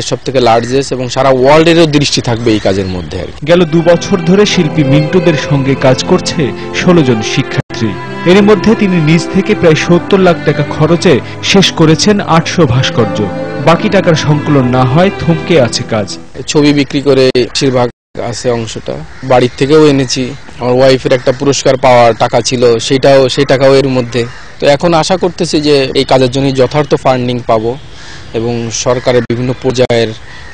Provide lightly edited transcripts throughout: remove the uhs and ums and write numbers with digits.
সবথেকে লার্জেস্ট এবং সারা ওয়ার্ল্ডেরও দৃষ্টি থাকবে এই কাজের মধ্যে। গেল 2 বছর ধরে শিল্পী মিন্টুদের সঙ্গে কাজ করছে 16 জন শিক্ষার্থী। এর মধ্যে তিনি নিজ থেকে প্রায় 70 লাখ টাকা খরচে শেষ করেছেন 800 ভাস্কর্য। বাকি টাকার সংকলন না হয় থমকে আছে কাজ। ছবি বিক্রি করে বেশিরভাগ আছে অংশটা বাড়ির থেকেও এনেছি। আমার ওয়াইফের একটা পুরস্কার পাওয়ার টাকা ছিল, সেই টাকাও এর মধ্যে। তো এখন আশা করতেছি যে এই কাজের জন্য যথার্থ ফান্ডিং পাবো এবং সরকারের বিভিন্ন পর্যায়ের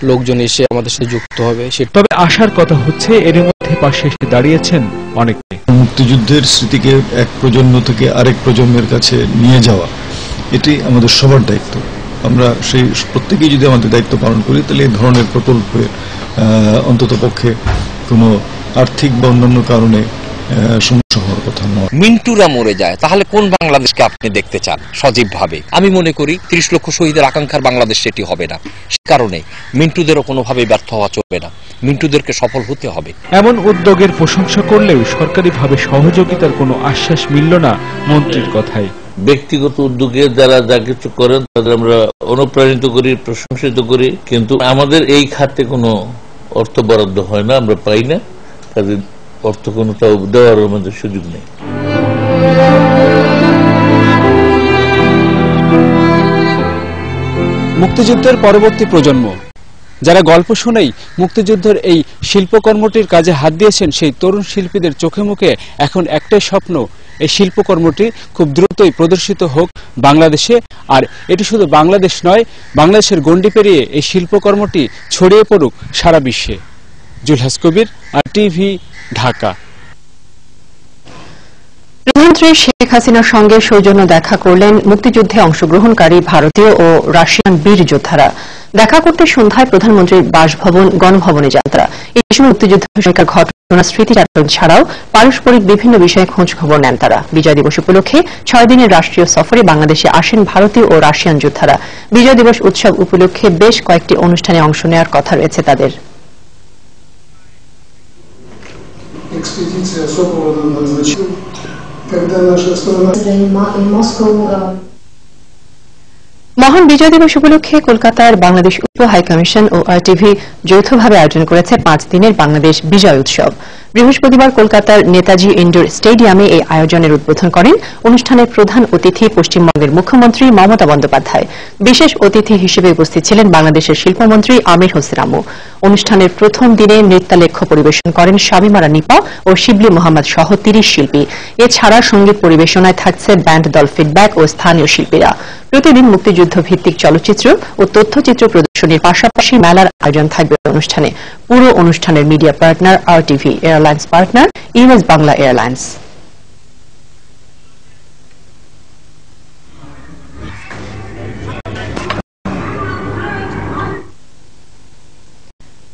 লোকজন এসে আমাদের সাথে যুক্ত হবে। তবে আশার কথা হচ্ছে এর মধ্যে পাশে এসে দাঁড়িয়েছেন অনেকে। মুক্তিযুদ্ধের স্মৃতিকে এক প্রজন্ম থেকে আরেক প্রজন্মের কাছে নিয়ে যাওয়া, এটি আমাদের সবার দায়িত্ব। আমরা সেই প্রত্যেকেই যদি আমাদের দায়িত্ব পালন করি তাহলে এই ধরনের প্রকল্পের অন্তত পক্ষে কোনো আর্থিক বা অন্যান্য কারণে সমস্যা হওয়ার কথা নয়। মিন্টুরা মরে যায়, তাহলে কোন বাংলাদেশকে আপনি দেখতে চান সজীব ভাবে? আমি মনে করি 30 লক্ষ শহীদের আকাঙ্ক্ষার বাংলাদেশ সেটি হবে না। সে কারণে মিন্টুদেরও কোনোভাবেই ব্যর্থ হওয়া চলবে না, মিন্টুদেরকে সফল হতে হবে। এমন উদ্যোগের প্রশংসা করলেও সরকারিভাবে সহযোগিতার কোনো আশ্বাস মিলল না মন্ত্রীর কথায়। ব্যক্তিগত উদ্যোগে যারা যা কিছু করেন তাদের আমরা অনুপ্রাণিত করি, প্রশংসিত করি, কিন্তু আমাদের এই খাতে কোনো অর্থ বরাদ্দ হয় না, আমরা পাই না, কাজে অর্থ কোনোটাও দেওয়ার আমাদের সুযোগ নেই। মুক্তিযুদ্ধের পরবর্তী প্রজন্ম যারা গল্প শুনেই মুক্তিযুদ্ধের এই শিল্পকর্মটির কাজে হাত দিয়েছেন, সেই তরুণ শিল্পীদের চোখে মুখে এখন একটাই স্বপ্ন, এই শিল্পকর্মটি খুব দ্রুতই প্রদর্শিত হোক বাংলাদেশে। আর এটি শুধু বাংলাদেশ নয়, বাংলাদেশের গণ্ডি পেরিয়ে এই শিল্পকর্মটি ছড়িয়ে পড়ুক সারা বিশ্বে। জুলহাস কবির, আর টিভি, ঢাকা। প্রধানমন্ত্রী শেখ হাসিনার সঙ্গে সৌজন্য দেখা করলেন মুক্তিযুদ্ধে অংশগ্রহণকারী ভারতীয় ও রাশিয়ান বীর যোদ্ধারা। দেখা করতে সন্ধ্যায় প্রধানমন্ত্রীর বাসভবন গণভবনে যান তারা। এই সময় মুক্তিযুদ্ধ সময়কার ঘটনা স্মৃতিচারণ ছাড়াও পারস্পরিক বিভিন্ন বিষয়ে খোঁজ খবর নেন তারা। বিজয় দিবস উপলক্ষে 6 দিনের রাষ্ট্রীয় সফরে বাংলাদেশে আসেন ভারতীয় ও রাশিয়ান যোদ্ধারা। বিজয় দিবস উৎসব উপলক্ষে বেশ কয়েকটি অনুষ্ঠানে অংশ নেওয়ার কথা রয়েছে তাদের। মহান বিজয় দিবস উপলক্ষে কলকাতার বাংলাদেশ উপ হাইকমিশন ও আরটিভি যৌথভাবে আয়োজন করেছে 5 দিনের বাংলাদেশ বিজয় উৎসব। বৃহস্পতিবার কলকাতার নেতাজি ইন্ডোর স্টেডিয়ামে এই আয়োজনের উদ্বোধন করেন অনুষ্ঠানের প্রধান অতিথি পশ্চিমবঙ্গের মুখ্যমন্ত্রী মমতা বন্দ্যোপাধ্যায়। বিশেষ অতিথি হিসেবে উপস্থিত ছিলেন বাংলাদেশের শিল্পমন্ত্রী আমির হোসেন আমু। অনুষ্ঠানের প্রথম দিনে নৃত্যালেখ্য পরিবেশন করেন শামিমারা নিপা ও শিবলি মোহাম্মদ সহ 30 শিল্পী। এছাড়া সঙ্গীত পরিবেশনায় থাকছে ব্যান্ড দল ফিডব্যাক ও স্থানীয় শিল্পীরা। প্রতিদিন মুক্তিযুদ্ধ ভিত্তিক চলচ্চিত্র ও তথ্যচিত্র প্রদর্শনীর পাশাপাশি মেলার আয়োজন থাকবে অনুষ্ঠানে। পুরো অনুষ্ঠানের media partner RTV, airlines partner US Bangla airlines.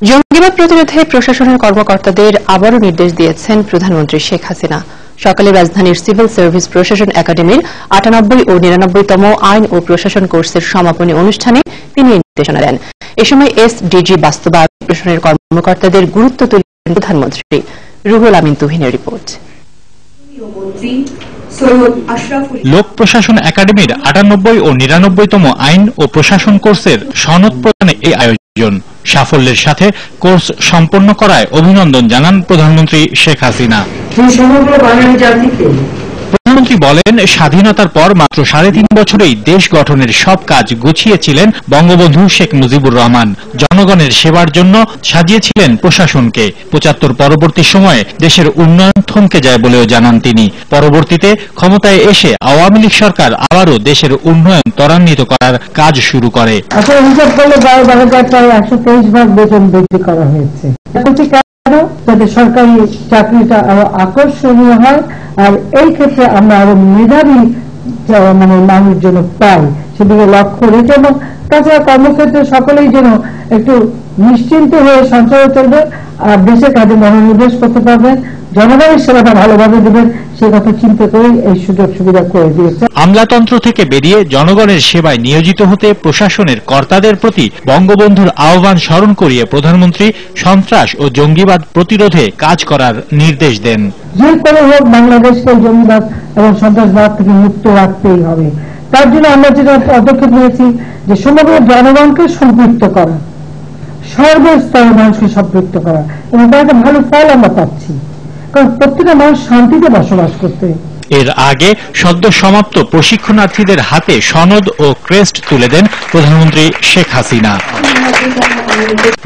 জঙ্গিবাদ প্রতিরোধে প্রশাসনের কর্মকর্তাদের আবারও নির্দেশ দিয়েছেন প্রধানমন্ত্রী শেখ হাসিনা। সকালে রাজধানীর সিভিল সার্ভিস প্রশাসন একাডেমির 98 ও 99তম আইন ও প্রশাসন কোর্সের সমাপনী অনুষ্ঠানে তিনি এই নির্দেশনা দেন। এ সময় এসডিজি বাস্তবায়ন প্রশাসনের কর্মকর্তাদের গুরুত্ব তুলেন প্রধানমন্ত্রী। রুহুল আমিন তুহিনের রিপোর্ট। লোক প্রশাসন একাডেমির 98 ও 99তম আইন ও প্রশাসন কোর্সের সনদ প্রদানে এই আয়োজন। সাফল্যের সাথে কোর্স সম্পন্ন করায় অভিনন্দন জানান প্রধানমন্ত্রী শেখ হাসিনা। প্রধানমন্ত্রী বলেন, স্বাধীনতার পর মাত্র 3.5 বছরেই দেশ গঠনের সব কাজ গুছিয়েছিলেন বঙ্গবন্ধু শেখ মুজিবুর রহমান। জনগণের সেবার জন্য সাজিয়েছিলেন প্রশাসনকে। 75 পরবর্তী সময়ে দেশের উন্নয়ন থমকে যায় বলেও জানান তিনি। পরবর্তীতে ক্ষমতায় এসে আওয়ামী লীগ সরকার আবারও দেশের উন্নয়ন ত্বরান্বিত করার কাজ শুরু করে। হিসাব করলে 123 ভাগ বেতন বৃদ্ধি করা হয়েছে, যাতে সরকারি চাকরিটা আরো আকর্ষণীয় হয়। আর এই ক্ষেত্রে আমরা আরো মেধাবী মানুষ যেন পাই সেদিকে লক্ষ্য রেখে, এবং তাছাড়া কর্মক্ষেত্রে সকলেই যেন একটু নিশ্চিন্ত হয়ে সঞ্চয় চলবে আর দেশের কাজে মনোনিবেশ করতে পারবেন, জনগণের সেবাটা ভালোভাবে দেবেন, সে কথা চিন্তা করে এই সুযোগ সুবিধা করে দিয়েছে। আমলাতন্ত্র থেকে বেরিয়ে জনগণের সেবায় নিয়োজিত হতে প্রশাসনের কর্তাদের প্রতি বঙ্গবন্ধুর আহ্বান স্মরণ করিয়ে প্রধানমন্ত্রী সন্ত্রাস ও জঙ্গিবাদ প্রতিরোধে কাজ করার নির্দেশ দেন। যে করে হোক বাংলাদেশকে জঙ্গিবাদ এবং সন্ত্রাসবাদ থেকে মুক্ত রাখতেই হবে। তার জন্য আমরা যেটা পদক্ষেপ নিয়েছি যে সমগ্র জনগণকে সম্পৃক্ত করা, সর্বস্তরের মানুষকে সম্পৃক্ত করা, এবং তার একটা ভালো ফল আমরা পাচ্ছি, কারণ প্রত্যেকটা মানুষ শান্তিতে বসবাস করতে। এর আগে সদ্য সমাপ্ত প্রশিক্ষণার্থীদের হাতে সনদ ও ক্রেস্ট তুলে দেন প্রধানমন্ত্রী শেখ হাসিনা।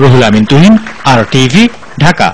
রুহুল আমিন তুহিন, RTV, ঢাকা।